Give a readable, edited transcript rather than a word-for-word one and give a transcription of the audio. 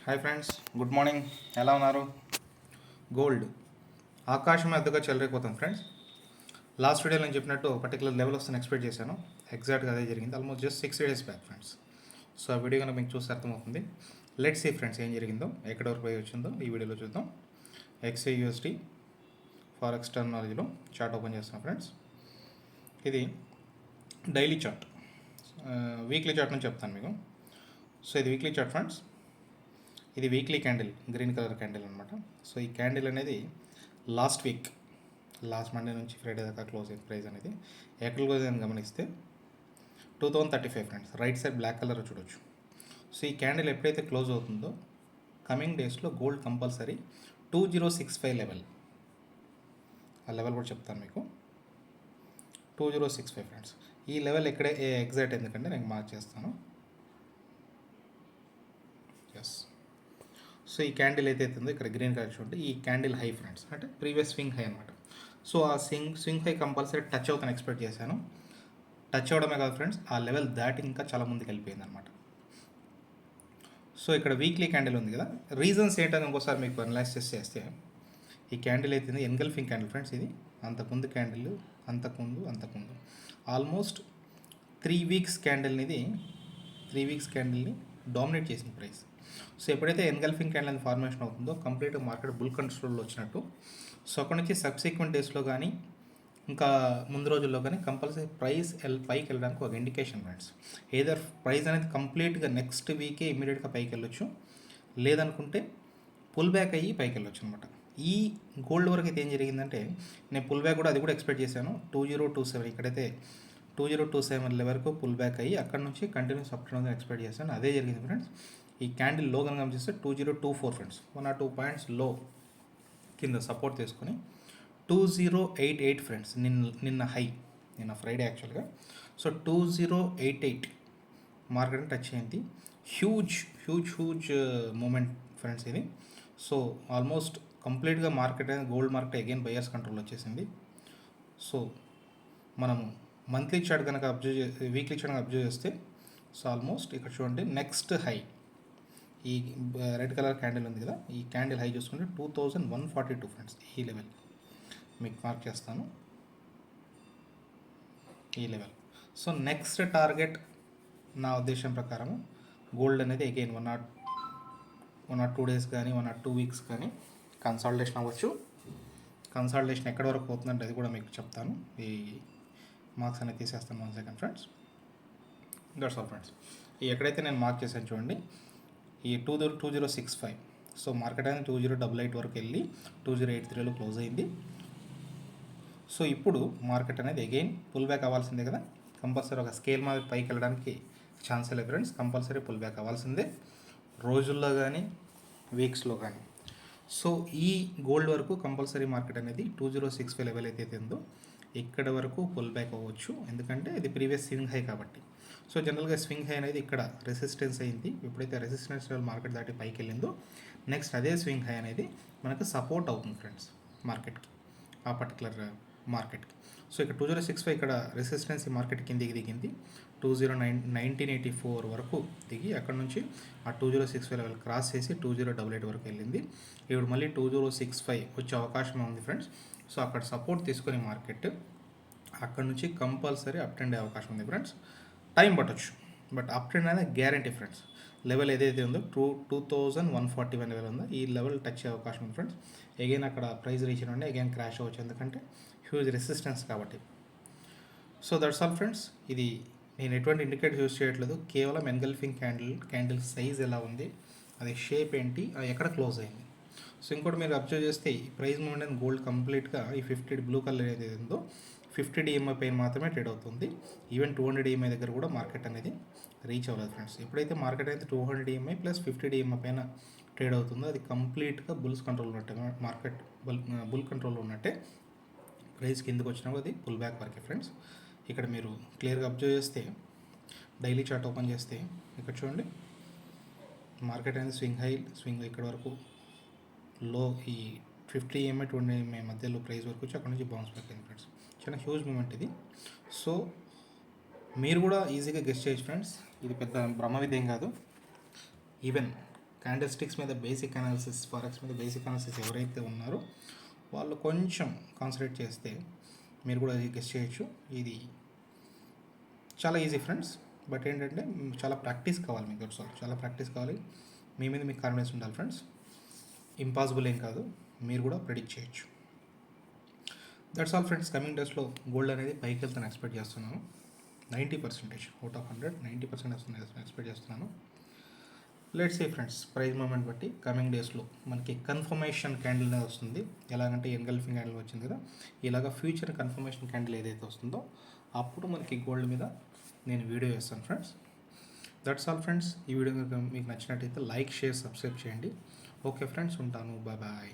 Hi friends, good morning. ఎలా ఉన్నారు? Gold ఆకాశం ఎద్దుగా చెలరైపోతుంది ఫ్రెండ్స్. లాస్ట్ వీడియోలో నేను చెప్పినట్టు పర్టికులర్ లెవెల్ వస్తుందని ఎక్స్పెక్ట్ చేశాను. ఎగ్జాక్ట్గా అదే జరిగింది. Almost just 6 days back friends. So ఆ వీడియో కనుక మీకు చూస్తే అర్థమవుతుంది. లెట్స్ సీ ఫ్రెండ్స్ ఏం జరిగిందో, ఎక్కడి వరకు పోయి వచ్చిందో ఈ వీడియోలో చూద్దాం. XAUSD ఫారెక్స్ టెర్మినాలజీలో చార్ట్ ఓపెన్ చేస్తాం ఫ్రెండ్స్. ఇది డైలీ చార్ట్, వీక్లీ చార్ట్ నుంచి చెప్తాను మీకు. సో ఇది వీక్లీ చార్ట్ ఫ్రెండ్స్. ఇది weekly candle, green colour candle అనమాట. సో ఈ క్యాండిల్ అనేది లాస్ట్ మండే నుంచి ఫ్రైడే దాకా క్లోజ్ అయింది. ప్రైస్ అనేది ఎక్కడ క్లోజ్ అయింది గమనిస్తే 2035 friends. Right side black colour చూడొచ్చు. సో ఈ క్యాండిల్ ఎప్పుడైతే క్లోజ్ అవుతుందో కమింగ్ డేస్లో గోల్డ్ కంపల్సరీ 2065 లెవెల్, ఆ లెవెల్ కూడా చెప్తాను మీకు. 2065 ఫ్రెండ్స్. ఈ లెవెల్ ఎక్కడే ఎగ్జాక్ట్ ఎందుకంటే నేను మార్క్ చేస్తాను. ఎస్. సో ఈ క్యాండిల్ ఏదైతే ఉందో ఇక్కడ గ్రీన్ కలర్ చూడండి, ఈ క్యాండిల్ హై ఫ్రెండ్స్, అంటే ప్రీవియస్ స్వింగ్ హై అనమాట. సో ఆ స్వింగ్ హై కంపల్సరీ టచ్ అవుతాను ఎక్స్పెక్ట్ చేశాను. టచ్ అవడమే కాదు ఫ్రెండ్స్, ఆ లెవెల్ దాటి ఇంకా చాలా ముందుకు వెళ్ళిపోయింది అనమాట. సో ఇక్కడ వీక్లీ క్యాండిల్ ఉంది కదా, రీజన్స్ ఏంటని ఇంకోసారి మీకు అనలైసిస్ చేస్తే, ఈ క్యాండిల్ అయితే ఎన్గల్ఫింగ్ క్యాండిల్ ఫ్రెండ్స్. ఇది అంతకుముందు క్యాండిల్, అంతకుముందు ఆల్మోస్ట్ 3 weeks క్యాండిల్ని డామినేట్ చేసిన ప్రైస్. సో ఎప్పుడైతే ఎన్గల్ఫింగ్ క్యాండిల్ ఫార్మేషన్ అవుతుందో కంప్లీట్గా మార్కెట్ బుల్ కంట్రోల్లో వచ్చినట్టు. సో అక్కడ నుంచి సబ్సిక్వెంట్ డేస్లో కానీ ఇంకా ముందు రోజుల్లో కానీ కంపల్సరీ ప్రైస్ పైకి వెళ్ళడానికి ఒక ఇండికేషన్ ఫ్రెండ్స్. ఏదర్ ప్రైస్ అనేది కంప్లీట్గా నెక్స్ట్ వీకే ఇమీడియట్గా పైకి వెళ్ళొచ్చు, లేదనుకుంటే పుల్ బ్యాక్ అయ్యి పైకి వెళ్ళొచ్చు అనమాట. ఈ గోల్డ్ వరకు అయితే ఏం జరిగిందంటే, నేను పుల్ బ్యాక్ కూడా అది కూడా ఎక్స్పెక్ట్ చేశాను. 2027 ఇక్కడైతే 2027 లెవెల్కు పుల్ బ్యాక్ అయ్యి అక్కడ నుంచి కంటిన్యూస్ అప్ ట్రెండ్ ఎక్స్పెక్ట్ చేశాను. అదే జరిగింది ఫ్రెండ్స్. ఈ క్యాండిల్ లో కనుక చూస్తే 2024 ఫ్రెండ్స్, 1 or 2 points లో కింద సపోర్ట్ తీసుకొని 2088 ఫ్రెండ్స్ నిన్న హై, నిన్న ఫ్రైడే యాక్చువల్గా. సో 2088 మార్కెట్ టచ్ అయింది. హ్యూజ్ మూమెంట్ ఫ్రెండ్స్ ఇది. సో ఆల్మోస్ట్ కంప్లీట్గా మార్కెట్ అనేది gold market again buyers control వచ్చేసింది. సో మనము మంత్లీ చార్ట్ కనుక వీక్లీ చార్ట్ కనుక అబ్జర్వ్ చేస్తే, సో ఆల్మోస్ట్ ఇక్కడ చూడండి నెక్స్ట్ హై, ఈ రెడ్ కలర్ క్యాండిల్ ఉంది కదా, ఈ క్యాండిల్ హై చూసుకుంటే 2142 ఫ్రెండ్స్. ఈ లెవెల్ మీకు మార్క్ చేస్తాను, ఈ లెవెల్. సో నెక్స్ట్ టార్గెట్ నా ఉద్దేశం ప్రకారం గోల్డ్ అనేది అగైన్ 1 or 2 days కానీ 1 or 2 weeks కానీ కన్సాలిడేషన్ అవ్వచ్చు. కన్సాలిడేషన్ ఎక్కడి వరకు పోతుందంటే అది కూడా మీకు చెప్తాను. ఈ మార్క్స్ అనేది తీసేస్తాను 1 second friends. That's all friends. ఈ ఎక్కడైతే నేను మార్క్ చేశాను చూడండి, ఈ 2065. సో మార్కెట్ అనేది 2088 వరకు వెళ్ళి 2083లో క్లోజ్ అయింది. సో ఇప్పుడు మార్కెట్ అనేది అగైన్ పుల్ బ్యాక్ అవ్వాల్సిందే కదా, కంపల్సరీ ఒక స్కేల్ మీద పైకి వెళ్ళడానికి ఛాన్స్ లేదు ఫ్రెండ్స్. కంపల్సరీ పుల్ బ్యాక్ అవ్వాల్సిందే, రోజుల్లో కానీ వీక్స్లో కానీ. సో ఈ గోల్డ్ వరకు కంపల్సరీ మార్కెట్ అనేది 2065 లెవెల్ అయితే ఉందో ఇక్కడ వరకు పుల్ బ్యాక్ అవ్వచ్చు, ఎందుకంటే ఇది ప్రీవియస్ స్వింగ్ హై కాబట్టి. సో జనరల్గా స్వింగ్ హై అనేది ఇక్కడ రెసిస్టెన్స్ అయింది. ఎప్పుడైతే రెసిస్టెన్స్ లెవెల్ మార్కెట్ దాటి పైకి వెళ్ళిందో నెక్స్ట్ అదే స్వింగ్ హై అనేది మనకు సపోర్ట్ అవుతుంది ఫ్రెండ్స్ మార్కెట్కి, ఆ పర్టికులర్ మార్కెట్కి. సో ఇక్కడ 2065 ఇక్కడ రెసిస్టెన్స్ ఈ మార్కెట్ కిందికి దిగింది. 1984 వరకు దిగి అక్కడ నుంచి ఆ 2065 లెవెల్ క్రాస్ చేసి 2088 వరకు వెళ్ళింది. ఇప్పుడు మళ్ళీ 2065 వచ్చే అవకాశం ఉంది ఫ్రెండ్స్. సో అక్కడ సపోర్ట్ తీసుకొని మార్కెట్ అక్కడ నుంచి కంపల్సరీ అప్ ట్రెండ్ అయ్యే అవకాశం ఉంది ఫ్రెండ్స్. టైం పట్టొచ్చు, బట్ అప్ ట్రెండ్ అనేది గ్యారంటీ ఫ్రెండ్స్. లెవెల్ ఏదైతే ఉందో 2141 లెవెల్ ఉందో ఈ లెవెల్ టచ్ అయ్యే అవకాశం ఉంది ఫ్రెండ్స్. అగైన్ అక్కడ ప్రైస్ రీచ్ అవ్వండి, అగైన్ క్రాష్ అవ్వచ్చు, ఎందుకంటే హ్యూజ్ రెసిస్టెన్స్ కాబట్టి. So that's all friends. ఇది నేను ఎటువంటి ఇండికేటర్ యూస్ చేయట్లేదు, కేవలం ఎన్గల్ఫింగ్ క్యాండిల్ సైజ్ ఎలా ఉంది, అది షేప్ ఏంటి, ఎక్కడ క్లోజ్ అయింది. సో ఇంకోటి మీరు అబ్జర్వ్ చేస్తే ఈ ప్రైస్ మూమెంట్ అనేది గోల్డ్ కంప్లీట్గా ఈ 50 బ్లూ కలర్ ఏదైతే ఉందో 50 DMI పైన మాత్రమే ట్రేడ్ అవుతుంది. ఈవెన్ 200 DMI దగ్గర కూడా మార్కెట్ అనేది రీచ్ అవ్వలేదు ఫ్రెండ్స్. ఎప్పుడైతే మార్కెట్ అయితే 200 DMI ప్లస్ 50 DMI పైన ట్రేడ్ అవుతుందో అది కంప్లీట్గా బుల్స్ కంట్రోల్ ఉన్నట్టే, మార్కెట్ బుల్ కంట్రోల్లో ఉన్నట్టే. ప్రైస్ కిందకు వచ్చినప్పుడు అది పుల్ బ్యాక్ వరకే ఫ్రెండ్స్. ఇక్కడ మీరు క్లియర్గా అబ్జర్వ్ చేస్తే, డైలీ చార్ట్ ఓపెన్ చేస్తే ఇక్కడ చూడండి మార్కెట్ అనేది స్వింగ్ ఇక్కడ వరకు లో, ఈ 50 EMI 20 EMI మధ్యలో ప్రైస్ వరకు వచ్చి అక్కడ నుంచి బౌన్స్ బ్యాక్ అయింది ఫ్రెండ్స్. చాలా హ్యూజ్ మూమెంట్ ఇది. సో మీరు కూడా ఈజీగా గెస్ చేయొచ్చు ఫ్రెండ్స్, ఇది పెద్ద బ్రహ్మ విద్య ఏం కాదు. ఈవెన్ క్యాండిల్ స్టిక్స్ మీద బేసిక్ అనాలిసిస్, ఫారెక్స్ మీద బేసిక్ అనాలిసిస్ ఎవరైతే ఉన్నారో వాళ్ళు కొంచెం కాన్సన్ట్రేట్ చేస్తే మీరు కూడా అది గెస్ చేయొచ్చు. ఇది చాలా ఈజీ ఫ్రెండ్స్, బట్ ఏంటంటే చాలా ప్రాక్టీస్ కావాలి మీకు. దట్స్ ఆల్, చాలా ప్రాక్టీస్ కావాలి. మీ మీద మీకు కాన్ఫిడెన్స్ ఉండాలి ఫ్రెండ్స్. ఇంపాసిబుల్ ఏం కాదు, మీరు కూడా ప్రెడిక్ట్ చేయొచ్చు. That's all friends. కమింగ్ డేస్లో గోల్డ్ అనేది పైకి వెళ్తాను ఎక్స్పెక్ట్ చేస్తున్నాను. 90% అవుట్ ఆఫ్ 100 90% వస్తుంది ఎక్స్పెక్ట్ చేస్తున్నాను. Let's see friends, price movement బట్టి కమింగ్ డేస్లో మనకి కన్ఫర్మేషన్ క్యాండిల్ అనేది వస్తుంది. ఎలాగంటే ఎన్గల్ఫింగ్ క్యాండిల్ వచ్చింది కదా, ఇలాగ ఫ్యూచర్ కన్ఫర్మేషన్ క్యాండిల్ ఏదైతే వస్తుందో అప్పుడు మనకి గోల్డ్ మీద నేను వీడియో చేస్తాను ఫ్రెండ్స్. That's all friends. ఈ వీడియో మీకు నచ్చినట్టయితే లైక్, షేర్, సబ్స్క్రైబ్ చేయండి. ఓకే ఫ్రెండ్స్, ఉంటాను. Bye bye.